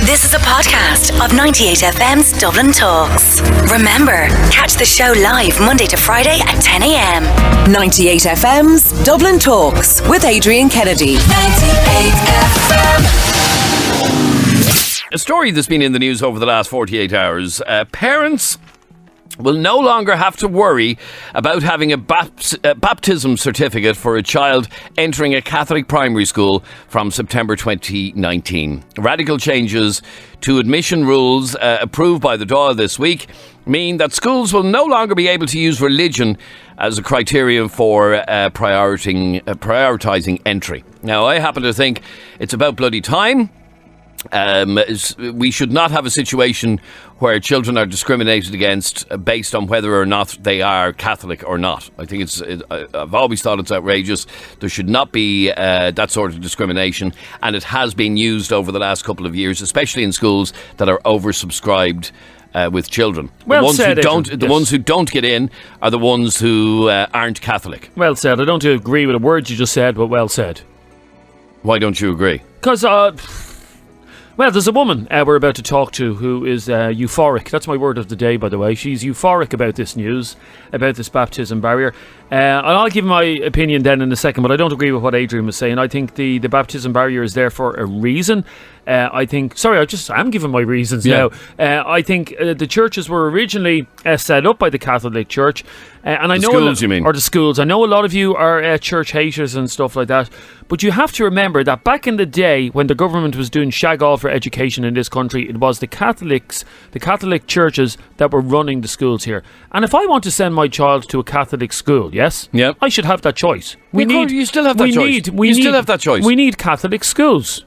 This is a podcast of 98FM's Dublin Talks. Remember, catch the show live Monday to Friday at 10 a.m. 98FM's Dublin Talks with Adrian Kennedy. 98FM. A story that's been in the news over the last 48 hours. Parents will no longer have to worry about having a baptism certificate for a child entering a Catholic primary school from September 2019. Radical changes to admission rules approved by the Dáil this week mean that schools will no longer be able to use religion as a criterion for prioritising entry. Now, I happen to think it's about bloody time. We should not have a situation where children are discriminated against based on whether or not they are Catholic or not. I think I've always thought it's outrageous. There should not be that sort of discrimination, and it has been used over the last couple of years, especially in schools that are oversubscribed with children. The ones who don't get in are the ones who aren't Catholic. Well said. I don't agree with the words you just said, but well said. Why don't you agree? Because well, there's a woman we're about to talk to who is euphoric. That's my word of the day, by the way. She's euphoric about this news, about this baptism barrier. And I'll give my opinion then in a second, but I don't agree with what Adrian was saying. I think the baptism barrier is there for a reason. I'm giving my reasons now. I think the churches were originally set up by the Catholic Church. And I know schools, you mean? Or the schools. I know a lot of you are church haters and stuff like that. But you have to remember that back in the day when the government was doing shag all for education in this country, it was the Catholic churches that were running the schools here. And if I want to send my child to a Catholic school, yes, I should have that choice. You still have that choice. You still have that choice. We need Catholic schools.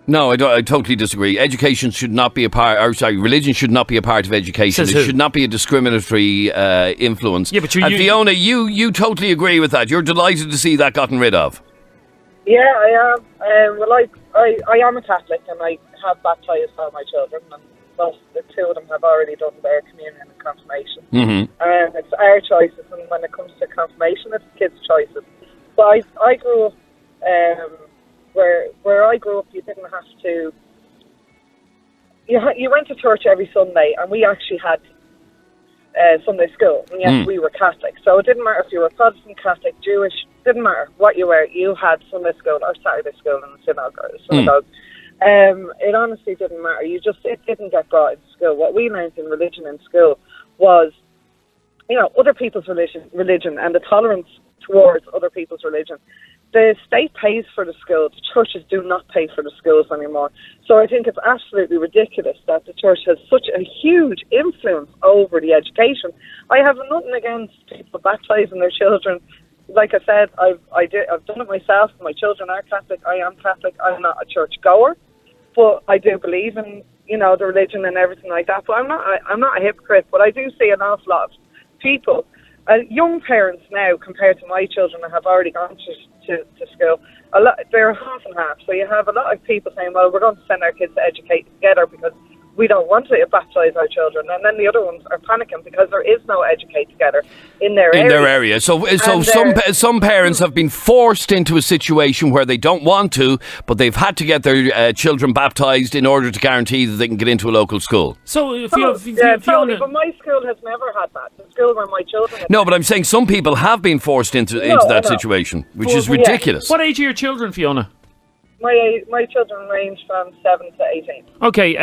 No, I totally disagree. Education should not be religion should not be a part of education. It should not be a discriminatory influence. Yeah, but Fiona, you totally agree with that. You're delighted to see that gotten rid of. Yeah, I am. I am a Catholic, and I have baptised all my children, and both the two of them have already done their communion and confirmation. Mm-hmm. It's our choices, and when it comes to confirmation, it's kids' choices. But I grew up where I grew up. You didn't have to. You went to church every Sunday, and we actually had Sunday school. And yes, we were Catholic, so it didn't matter if you were Protestant, Catholic, Jewish. Didn't matter what you were. You had Sunday school or Saturday school in the synagogue. It honestly didn't matter. It didn't get brought into school. What we learned in religion in school was, other people's religion and the tolerance towards other people's religion. The state pays for the school. The churches do not pay for the schools anymore. So I think it's absolutely ridiculous that the church has such a huge influence over the education. I have nothing against people baptising their children. Like I said, I've done it myself. My children are Catholic. I am Catholic. I'm not a church goer, but I do believe in the religion and everything like that. But I'm not a hypocrite. But I do see an awful lot of people, young parents now compared to my children that have already gone to school. They're half and half. So you have a lot of people saying, "Well, we're going to send our kids to educate together because we don't want to baptise our children," and then the other ones are panicking because there is no educate together in their area. So some parents have been forced into a situation where they don't want to, but they've had to get their children baptised in order to guarantee that they can get into a local school. So but my school has never had that. The school where my children. No, but I'm saying some people have been forced into that situation, which is ridiculous. What age are your children, Fiona? My children range from 7 to 18. Okay,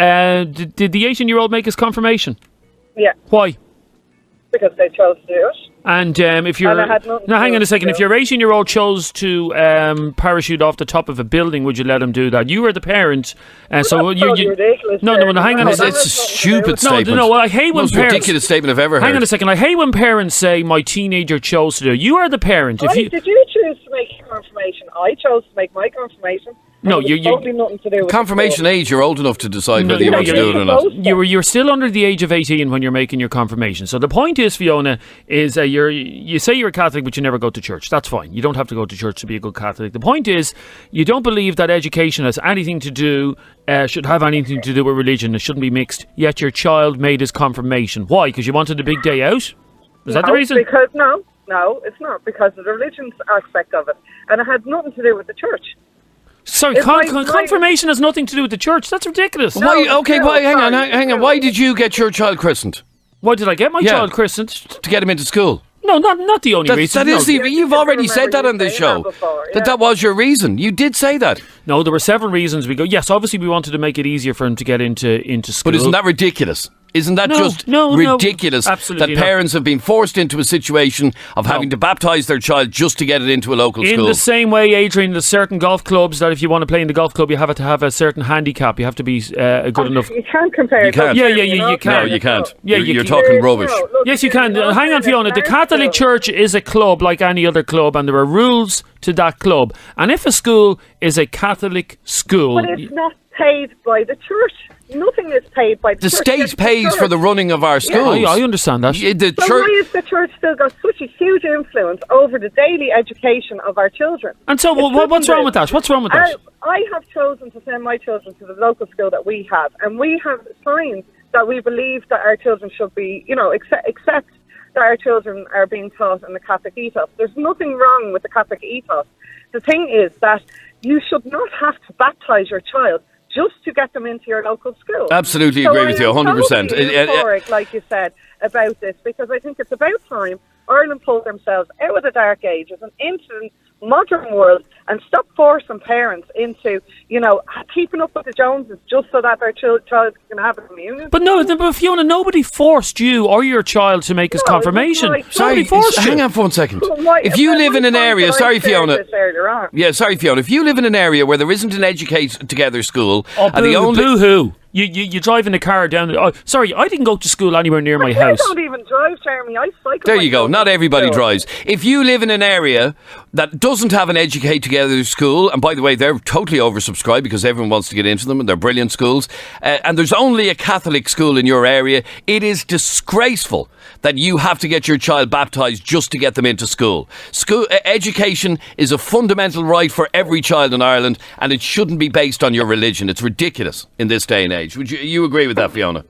did the 18-year-old make his confirmation? Yeah. Why? Because they chose to do it. And if you're... Now, hang on a second. If your 18-year-old chose to parachute off the top of a building, would you let him do that? You were the parent. So ridiculous. No, hang on a second. It's a stupid statement. No, I hate when most parents... ridiculous statement I've ever heard. Hang on a second. I hate when parents say, my teenager chose to do it. You are the parent. Did you choose to make your confirmation? I chose to make my confirmation. No, totally nothing to do with confirmation age. You're old enough to decide whether you want to do it or not. You're still under the age of 18 when you're making your confirmation. So the point is, Fiona, is you say you're a Catholic, but you never go to church. That's fine. You don't have to go to church to be a good Catholic. The point is, you don't believe that education has anything to do, should have anything to do with religion. It shouldn't be mixed. Yet your child made his confirmation. Why? Because you wanted a big day out? Is that the reason? Because no, it's not. Because of the religious aspect of it, and it had nothing to do with the church. Sorry, confirmation has nothing to do with the church. That's ridiculous. Hang on. Why did you get your child christened? Why did I get my child christened? To get him into school. No, not the only reason. You've already said that on this show. That was your reason. You did say that. No, there were several reasons. Yes, obviously we wanted to make it easier for him to get into school. But isn't that ridiculous? Isn't that ridiculous that parents have been forced into a situation of having to baptise their child just to get it into a local school? In the same way, Adrian, there's certain golf clubs that if you want to play in the golf club, you have to have a certain handicap. You have to be good enough. You can't compare. You can't. Yeah, you can't. No, you can't. Yeah, you're talking rubbish. Yes, you can. Hang on, Fiona. The Catholic Church is a club like any other club, and there are rules to that club. And if a school is a Catholic school... But it's not paid by the church. Nothing is paid by the church. The state pays for the running of our schools. Yeah, I understand that. Why has the church still got such a huge influence over the daily education of our children? And so, what's wrong with that? What's wrong with that? I have chosen to send my children to the local school that we have, and we have signs that we believe that our children should be, accept that our children are being taught in the Catholic ethos. There's nothing wrong with the Catholic ethos. The thing is that you should not have to baptise your child just to get them into your local school. Absolutely agree with you, 100%. Totally euphoric, like you said, about this, because I think it's about time Ireland pulled themselves out of the dark ages and into the modern world and stop forcing parents into, keeping up with the Joneses just so that their child can have a communion. But Fiona, nobody forced you or your child to make his confirmation. Nobody forced you. Hang on for 1 second. If you live in an area, sorry Fiona. If you live in an area where there isn't an Educate Together school, boo-hoo. You drive in a car down... I didn't go to school anywhere near my house. I don't even drive, Jeremy. I cycle. There you go. Not everybody drives. If you live in an area that doesn't have an Educate Together school, and by the way, they're totally oversubscribed because everyone wants to get into them and they're brilliant schools, and there's only a Catholic school in your area, it is disgraceful that you have to get your child baptised just to get them into school. Education is a fundamental right for every child in Ireland, and it shouldn't be based on your religion. It's ridiculous in this day and age. Would you agree with that, Fiona?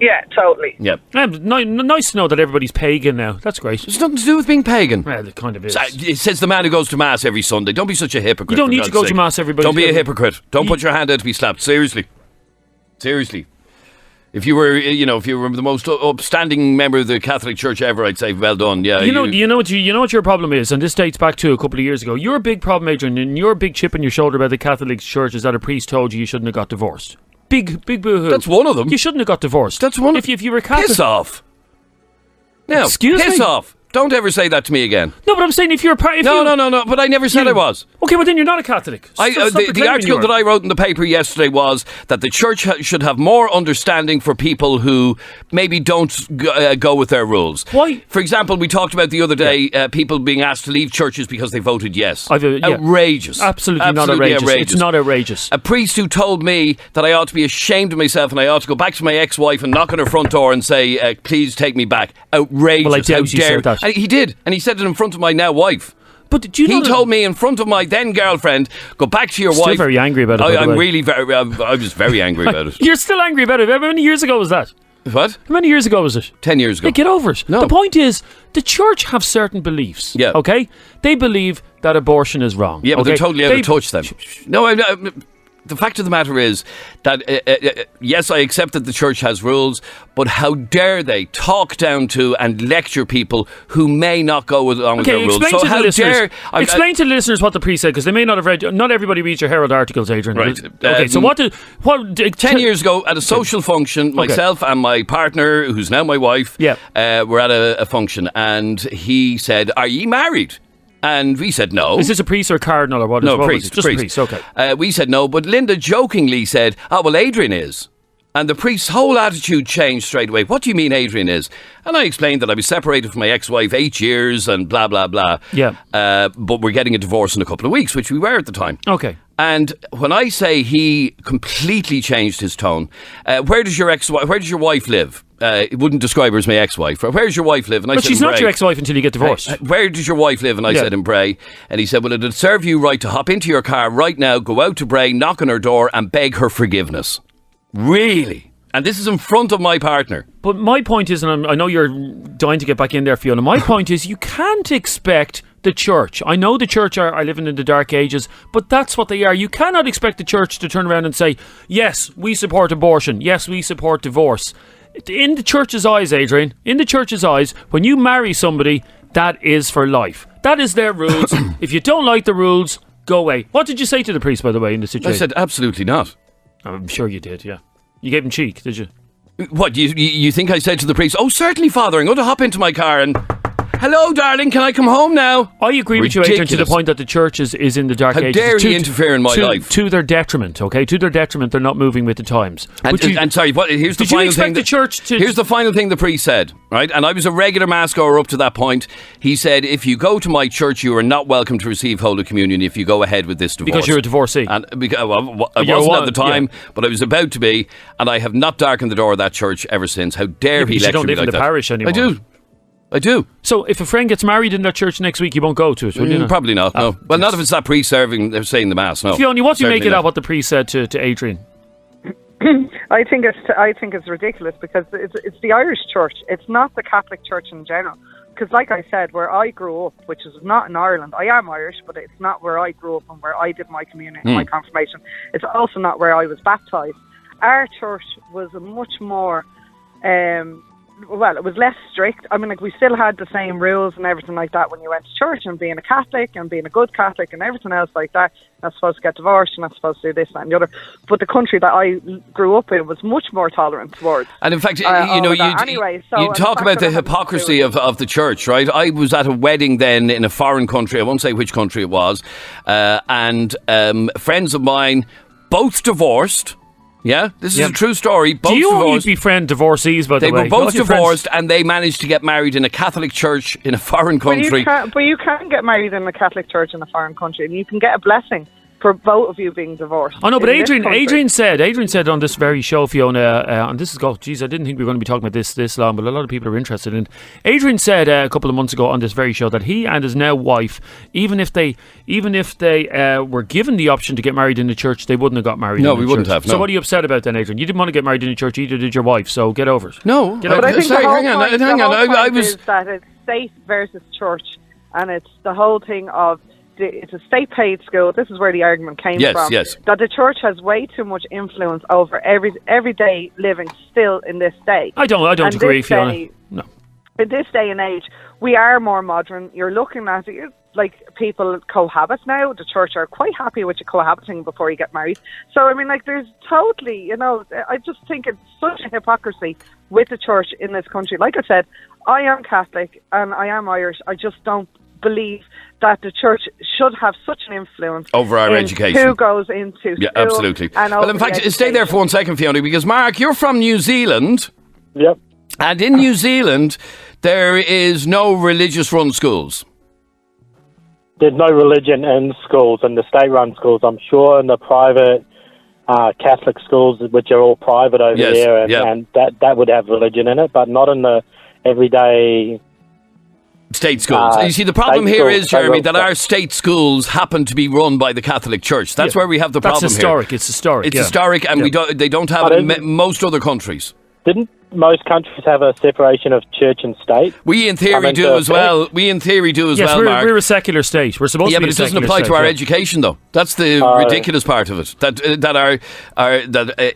Yeah, totally. Yeah. Nice to know that everybody's pagan now. That's great. It's nothing to do with being pagan. Well, it kind of is. It says the man who goes to Mass every Sunday. Don't be such a hypocrite. You don't need to go to Mass every Sunday. Don't be a hypocrite. Don't put your hand out to be slapped. Seriously. If you were, the most upstanding member of the Catholic Church ever, I'd say, well done. Yeah. You know what your problem is, and this dates back to a couple of years ago. Your big problem, Adrian, and your big chip on your shoulder about the Catholic Church is that a priest told you shouldn't have got divorced. Big boo-hoo. That's one of them. You shouldn't have got divorced. That's one. If you were Catholic, piss off. Now, piss off. Don't ever say that to me again. No, but I'm saying if you're a No, but I never said I was. Okay, well then you're not a Catholic. The article that I wrote in the paper yesterday was that the church should have more understanding for people who maybe don't go with their rules. Why? For example, we talked about the other day people being asked to leave churches because they voted yes. Outrageous. Absolutely not outrageous. It's not outrageous. A priest who told me that I ought to be ashamed of myself and I ought to go back to my ex-wife and knock on her front door and say, please take me back. Outrageous. Well, I doubt you said that. He did, and he said it in front of my now wife. But do you know he told me in front of my then girlfriend, go back to your wife. Still very angry about it. I was very angry about it. You're still angry about it. How many years ago was that? What? How many years ago was it? 10 years ago. Hey, get over it. No. The point is, the church have certain beliefs. Yeah. Okay? They believe that abortion is wrong. Yeah, but they're totally out of touch then. No, the fact of the matter is that, yes, I accept that the church has rules, but how dare they talk down to and lecture people who may not go along with their rules. Explain to the listeners what the priest said, because they may not have read. Not everybody reads your Herald articles, Adrian. Right. Okay, so what 10 years ago, at a social function, myself and my partner, who's now my wife, were at a function, and he said, "Are ye married?" And we said no. Is this a priest or a cardinal or what? No, what priest. Just priest, okay. We said no, but Linda jokingly said, well, Adrian is. And the priest's whole attitude changed straight away. What do you mean Adrian is? And I explained that I was separated from my ex-wife 8 years and blah, blah, blah. Yeah. But we're getting a divorce in a couple of weeks, which we were at the time. Okay. And when I say he completely changed his tone, where does your wife live? It wouldn't describe her as my ex-wife. Where's your wife live? And I said, she's not your ex-wife until you get divorced. Where does your wife live? And I said, in Bray. And he said, well, it'd serve you right to hop into your car right now, go out to Bray, knock on her door and beg her forgiveness. Really? And this is in front of my partner. But my point is, and I know you're dying to get back in there, Fiona, my point is you can't expect the church. I know the church are living in the dark ages, but that's what they are. You cannot expect the church to turn around and say, yes, we support abortion. Yes, we support divorce. In the church's eyes, Adrian, in the church's eyes, when you marry somebody, that is for life. That is their rules. If you don't like the rules, go away. What did you say to the priest, by the way, in the situation? I said absolutely not. I'm sure you did, yeah. You gave him cheek, did you? What, you think I said to the priest, oh, certainly, Father, I'm going to hop into my car and... Hello, darling, can I come home now? I agree with you, Adrian, to the point that the church is in the dark ages. How dare he interfere in my life? To their detriment, okay? To their detriment, they're not moving with the times. And sorry, here's the final thing. Here's the final thing the priest said, right? And I was a regular mass goer up to that point. He said, if you go to my church, you are not welcome to receive Holy Communion if you go ahead with this divorce. Because you're a divorcee. And I wasn't at the time, but I was about to be, and I have not darkened the door of that church ever since. How dare he lecture me like that? You don't live in the parish anymore. I do. So if a friend gets married in that church next week, you won't go to it, will you? Probably not, no. Well, not if it's that priest saying the mass, no. Fiona, what do you make of what the priest said to Adrian? I think it's ridiculous because it's the Irish church. It's not the Catholic Church in general. Because like I said, where I grew up, which is not in Ireland, I am Irish, but it's not where I grew up and where I did my communion, my confirmation. It's also not where I was baptised. Our church was a much more... it was less strict. I mean, like, we still had the same rules and everything like that when you went to church, and being a Catholic and being a good Catholic and everything else like that. You're not supposed to get divorced, you're not supposed to do this, that and the other. But the country that I grew up in was much more tolerant towards. And in fact, you talk about the hypocrisy of the church, right? I was at a wedding then in a foreign country. I won't say which country it was. And friends of mine, both divorced. Yeah, this is a true story. Both Do you divorced. only befriend divorcees, by the way? They were both divorced, and they managed to get married in a Catholic church in a foreign country. But you can get married in a Catholic church in a foreign country, and you can get a blessing for both of you being divorced. Oh no, but Adrian said on this very show, Fiona, and this is, I didn't think we were going to be talking about this long, but a lot of people are interested in it. Adrian said a couple of months ago on this very show that he and his now wife, even if they were given the option to get married in the church, they wouldn't have got married. No, we wouldn't have. No. So what are you upset about then, Adrian? You didn't want to get married in the church, either did your wife. So get over it. No, but I think hang on. Is that it's state versus church, and it's the whole thing of. It's a state-paid school. This is where the argument came from. Yes. That the church has way too much influence over everyday living still in this day. I don't agree, Fiona. No. In this day and age, we are more modern. You're looking at it, like people cohabit now. The church are quite happy with you cohabiting before you get married. So, I mean, like, there's totally, I just think it's such a hypocrisy with the church in this country. Like I said, I am Catholic and I am Irish. I just don't believe that the church should have such an influence over our education. Who goes into school. Yeah, absolutely. Well, in fact, stay there for 1 second, Fiona, because Mark, you're from New Zealand. Yep. And in New Zealand, there is no religious-run schools. There's no religion in schools, in the state-run schools. I'm sure in the private Catholic schools, which are all private over there, and that would have religion in it, but not in the everyday... State schools. You see, the problem here is, Jeremy, that our state schools happen to be run by the Catholic Church. That's where we have the problem here. It's historic. It's historic, and they don't have it in most other countries. Didn't most countries have a separation of church and state? We in theory do as well. Yes, Mark. We're a secular state. We're supposed to be a secular state. Yeah, but it doesn't apply to our education, though. That's the ridiculous part of it. That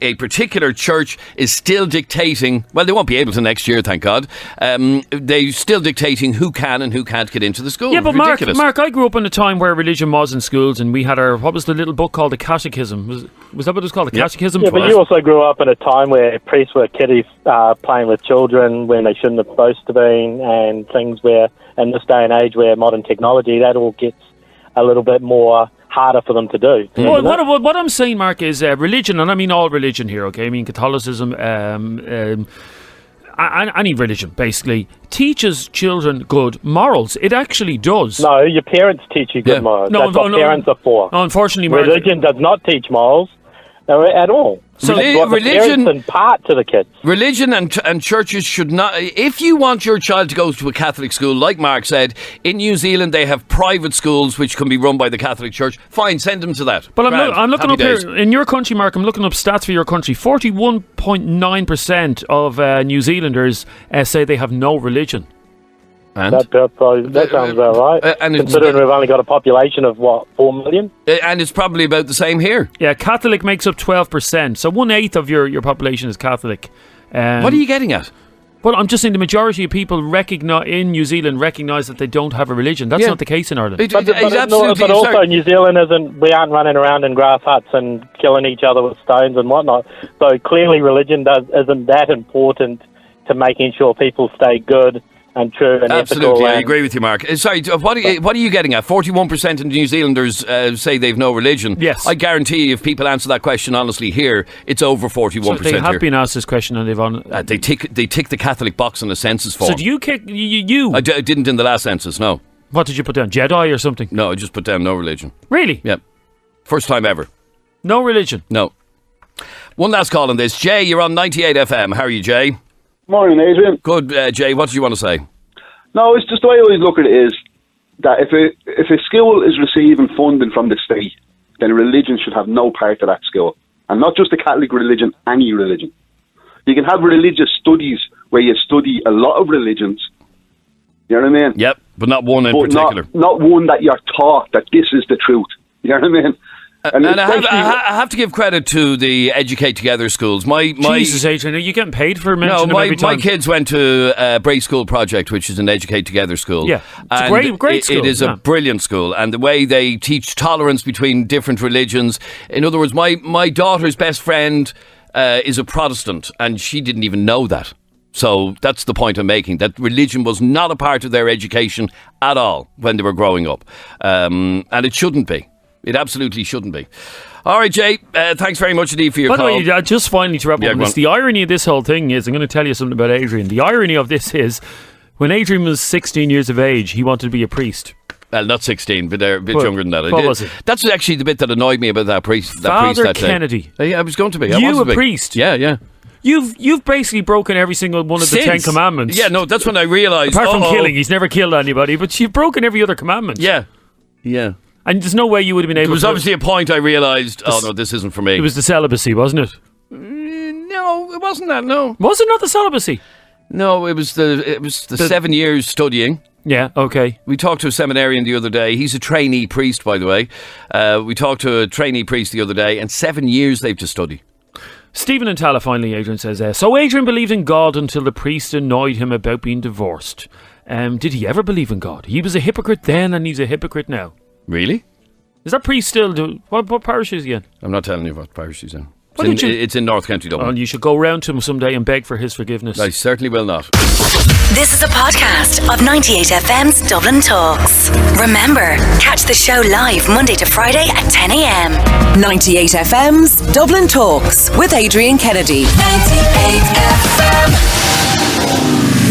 a particular church is still dictating. Well, they won't be able to next year, thank God. They're still dictating who can and who can't get into the school. Yeah, but Mark, I grew up in a time where religion was in schools, and we had what was the little book called the Catechism? Was that what it was called? The Catechism? Yeah, but you also grew up in a time where priests were kiddies playing with children when they shouldn't have supposed to be, and things where, in this day and age where modern technology, that all gets a little bit more harder for them to do. Well, what I'm saying, Mark, is religion, and I mean all religion here, okay? I mean Catholicism, any religion, basically, teaches children good morals. It actually does. No, your parents teach you good morals. That's what parents are for. No, unfortunately, Mark, religion does not teach morals at all. So religion impart to the kids. Religion and churches should not. If you want your child to go to a Catholic school, like Mark said, in New Zealand they have private schools which can be run by the Catholic Church. Fine, send them to that. But I'm looking up here in your country, Mark. I'm looking up stats for your country. 41.9% of New Zealanders say they have no religion. And? That sounds about right. Considering we've only got a population of, 4 million? And it's probably about the same here. Yeah, Catholic makes up 12%. So 1/8 of your population is Catholic. What are you getting at? Well, I'm just saying the majority of people in New Zealand recognise that they don't have a religion. That's not the case in Ireland. But also New Zealand we aren't running around in grass huts and killing each other with stones and whatnot. So clearly religion isn't that important to making sure people stay good and true and ethical. Absolutely, I agree with you, Mark. Sorry, what are you getting at? 41% of New Zealanders say they've no religion. Yes. I guarantee if people answer that question honestly here, it's over 41%. So they have been asked this question and they tick the Catholic box on the census form. So do you kick you? I didn't in the last census, no. What did you put down? Jedi or something? No, I just put down no religion. Really? Yeah. First time ever. No religion? No. One last call on this. Jay, you're on 98 FM. How are you, Jay? Morning, Adrian. Good, Jay. What do you want to say? No, it's just the way I always look at it is that if a school is receiving funding from the state, then religion should have no part of that school. And not just the Catholic religion, any religion. You can have religious studies where you study a lot of religions. You know what I mean? Yep, but not one in particular. Not one that you're taught that this is the truth. You know what I mean? And I have to give credit to the Educate Together schools. Jesus, Adrian, are you getting paid for mentioning them every time? My kids went to Bray School Project, which is an Educate Together school. Yeah, it's a great school. It is a brilliant school. And the way they teach tolerance between different religions. In other words, my daughter's best friend is a Protestant, and she didn't even know that. So that's the point I'm making, that religion was not a part of their education at all when they were growing up. And it shouldn't be. It absolutely shouldn't be. All right, Jay, thanks very much indeed for your call. By the way, just finally to wrap up on this, the irony of this whole thing is, I'm going to tell you something about Adrian. The irony of this is, when Adrian was 16 years of age, he wanted to be a priest. Well, not 16, but they're a bit younger than that. What was it? That's actually the bit that annoyed me about that priest. Father Kennedy. Yeah, I was going to be. You a priest? Yeah. You've basically broken every single one of the 10 commandments. Yeah, no, that's when I realised. Apart from killing, he's never killed anybody, but you've broken every other commandment. Yeah. And there's no way you would have been able to... There was obviously a point I realised, this isn't for me. It was the celibacy, wasn't it? No, it wasn't that, no. Was it not the celibacy? No, it was the 7 years studying. Yeah, okay. We talked to a seminarian the other day. He's a trainee priest, by the way. We talked to a trainee priest the other day, and 7 years they've to study. Stephen and Tala, finally, Adrian says, so Adrian believed in God until the priest annoyed him about being divorced. Did he ever believe in God? He was a hypocrite then and he's a hypocrite now. Really? Is that priest still... What parish is he in? I'm not telling you what parish he's in. It's in North County Dublin. And you should go round to him someday and beg for his forgiveness. I certainly will not. This is a podcast of 98FM's Dublin Talks. Remember, catch the show live Monday to Friday at 10 a.m. 98FM's Dublin Talks with Adrian Kennedy. 98